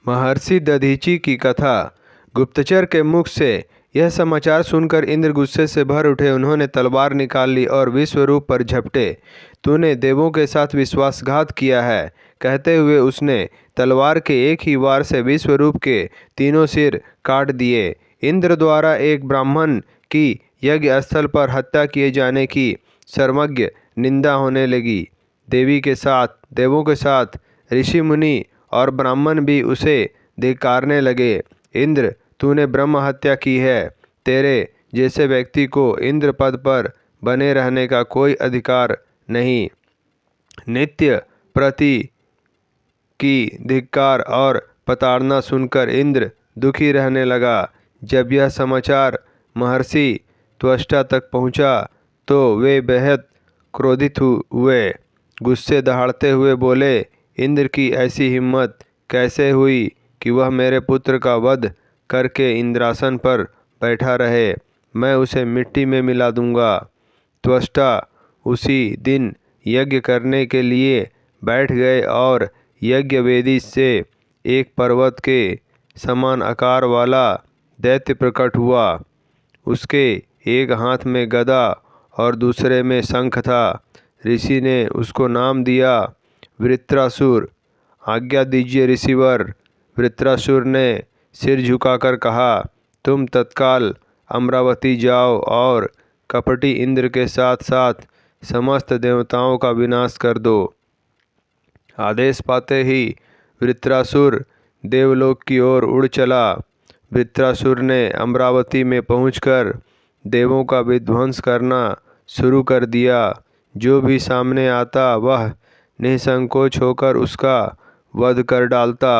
महर्षि दधीचि की कथा। गुप्तचर के मुख से यह समाचार सुनकर इंद्र गुस्से से भर उठे। उन्होंने तलवार निकाल ली और विश्वरूप पर झपटे। तूने देवों के साथ विश्वासघात किया है, कहते हुए उसने तलवार के एक ही वार से विश्वरूप के तीनों सिर काट दिए। इंद्र द्वारा एक ब्राह्मण की यज्ञ स्थल पर हत्या किए जाने की सर्वज्ञ निंदा होने लगी। देवों के साथ ऋषि मुनि और ब्राह्मण भी उसे धिक्कारने लगे। इंद्र, तूने ब्रह्म हत्या की है। तेरे जैसे व्यक्ति को इंद्र पद पर बने रहने का कोई अधिकार नहीं। नित्य प्रति की धिक्कार और प्रताड़ना सुनकर इंद्र दुखी रहने लगा। जब यह समाचार महर्षि त्वष्टा तक पहुंचा तो वे बेहद क्रोधित हुए। गुस्से दहाड़ते हुए बोले, इंद्र की ऐसी हिम्मत कैसे हुई कि वह मेरे पुत्र का वध करके इंद्रासन पर बैठा रहे। मैं उसे मिट्टी में मिला दूंगा। त्वष्टा उसी दिन यज्ञ करने के लिए बैठ गए और यज्ञ वेदी से एक पर्वत के समान आकार वाला दैत्य प्रकट हुआ। उसके एक हाथ में गदा और दूसरे में शंख था। ऋषि ने उसको नाम दिया वृत्रासुर। आज्ञा दीजिए ऋषिवर। वृत्रासुर ने सिर झुकाकर कहा, तुम तत्काल अमरावती जाओ और कपटी इंद्र के साथ साथ समस्त देवताओं का विनाश कर दो। आदेश पाते ही वृत्रासुर देवलोक की ओर उड़ चला। वृत्रासुर ने अमरावती में पहुंचकर देवों का विध्वंस करना शुरू कर दिया। जो भी सामने आता वह निसंकोच होकर उसका वध कर डालता।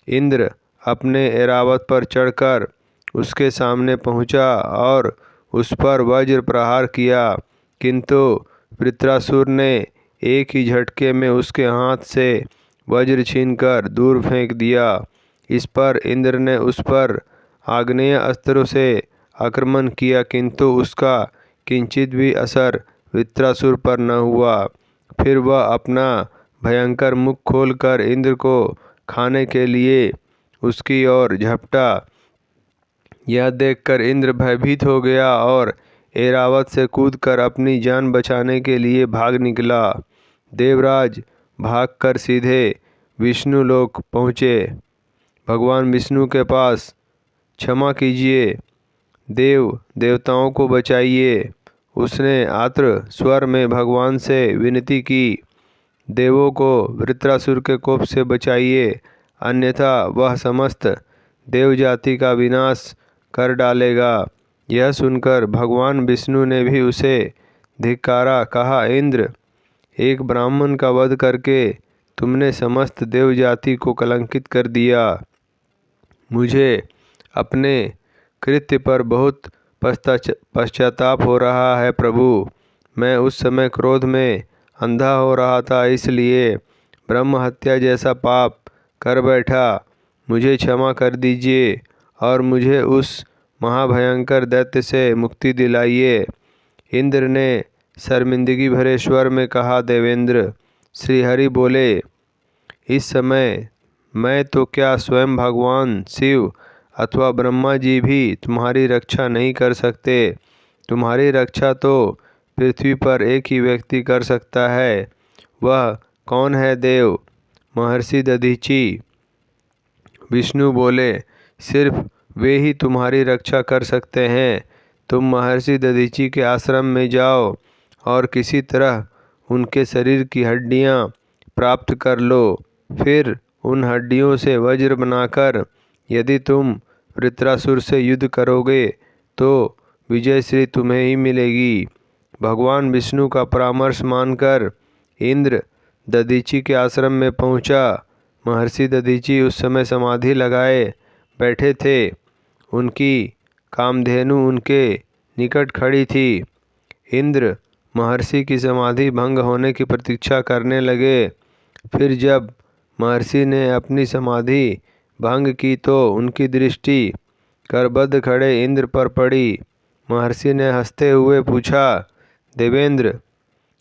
इंद्र अपने ऐरावत पर चढ़कर उसके सामने पहुंचा और उस पर वज्र प्रहार किया, किंतु वृत्रासुर ने एक ही झटके में उसके हाथ से वज्र छीनकर दूर फेंक दिया। इस पर इंद्र ने उस पर आग्नेय अस्त्रों से आक्रमण किया, किंतु उसका किंचित भी असर वृत्रासुर पर न हुआ। फिर वह अपना भयंकर मुख खोलकर इंद्र को खाने के लिए उसकी ओर झपटा। यह देखकर इंद्र भयभीत हो गया और ऐरावत से कूदकर अपनी जान बचाने के लिए भाग निकला। देवराज भागकर सीधे विष्णु लोक पहुँचे। भगवान विष्णु के पास, क्षमा कीजिए देवताओं को बचाइए। उसने आर्द्र स्वर में भगवान से विनती की। देवों को वृत्रासुर के कोप से बचाइए, अन्यथा वह समस्त देव जाति का विनाश कर डालेगा। यह सुनकर भगवान विष्णु ने भी उसे धिक्कारा। कहा, इंद्र, एक ब्राह्मण का वध करके तुमने समस्त देव जाति को कलंकित कर दिया। मुझे अपने कृत्य पर बहुत पश्चाताप हो रहा है प्रभु। मैं उस समय क्रोध में अंधा हो रहा था, इसलिए ब्रह्म हत्या जैसा पाप कर बैठा। मुझे क्षमा कर दीजिए और मुझे उस महाभयंकर दैत्य से मुक्ति दिलाइए। इंद्र ने शर्मिंदगी भरे स्वर में कहा, देवेंद्र। श्रीहरि बोले, इस समय मैं तो क्या स्वयं भगवान शिव अथवा ब्रह्मा जी भी तुम्हारी रक्षा नहीं कर सकते। तुम्हारी रक्षा तो पृथ्वी पर एक ही व्यक्ति कर सकता है। वह कौन है देव? महर्षि दधीचि। विष्णु बोले, सिर्फ वे ही तुम्हारी रक्षा कर सकते हैं। तुम महर्षि दधीचि के आश्रम में जाओ और किसी तरह उनके शरीर की हड्डियां प्राप्त कर लो। फिर उन हड्डियों से वज्र बनाकर यदि तुम वृत्रासुर से युद्ध करोगे तो विजय श्री तुम्हें ही मिलेगी। भगवान विष्णु का परामर्श मानकर इंद्र दधीचि के आश्रम में पहुंचा। महर्षि दधीचि उस समय समाधि लगाए बैठे थे। उनकी कामधेनु उनके निकट खड़ी थी। इंद्र महर्षि की समाधि भंग होने की प्रतीक्षा करने लगे। फिर जब महर्षि ने अपनी समाधि भंग की तो उनकी दृष्टि करबद्ध खड़े इंद्र पर पड़ी। महर्षि ने हंसते हुए पूछा, देवेंद्र,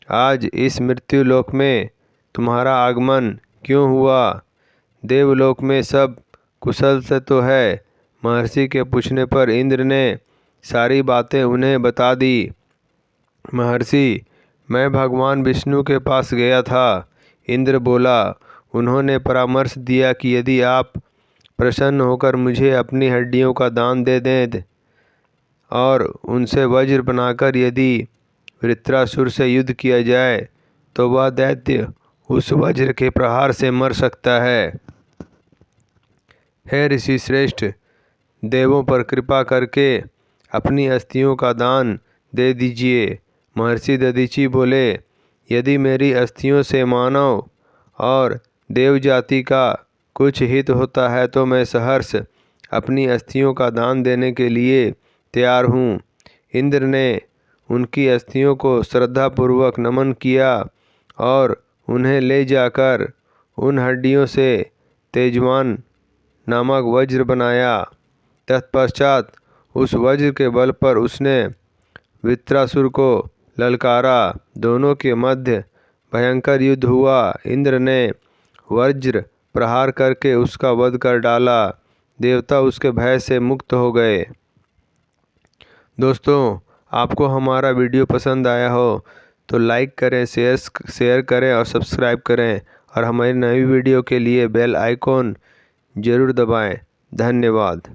आज इस मृत्युलोक में तुम्हारा आगमन क्यों हुआ? देवलोक में सब कुशल से तो है। महर्षि के पूछने पर इंद्र ने सारी बातें उन्हें बता दी। महर्षि, मैं भगवान विष्णु के पास गया था। इंद्र बोला। उन्होंने परामर्श दिया कि यदि आप प्रसन्न होकर मुझे अपनी हड्डियों का दान दे दें और उनसे वज्र बनाकर यदि वृत्रासुर से युद्ध किया जाए तो वह दैत्य उस वज्र के प्रहार से मर सकता है। हे ऋषि श्रेष्ठ, देवों पर कृपा करके अपनी अस्थियों का दान दे दीजिए। महर्षि दधीचि बोले, यदि मेरी अस्थियों से मानव और देव जाति का कुछ हित होता है तो मैं सहर्ष अपनी अस्थियों का दान देने के लिए तैयार हूँ। इंद्र ने उनकी अस्थियों को श्रद्धापूर्वक नमन किया और उन्हें ले जाकर उन हड्डियों से तेजवान नामक वज्र बनाया। तत्पश्चात उस वज्र के बल पर उसने वृत्रासुर को ललकारा। दोनों के मध्य भयंकर युद्ध हुआ। इंद्र ने वज्र प्रहार करके उसका वध कर डाला। देवता उसके भय से मुक्त हो गए। दोस्तों, आपको हमारा वीडियो पसंद आया हो तो लाइक करें, शेयर करें और सब्सक्राइब करें और हमारी नई वीडियो के लिए बेल आइकॉन ज़रूर दबाएं। धन्यवाद।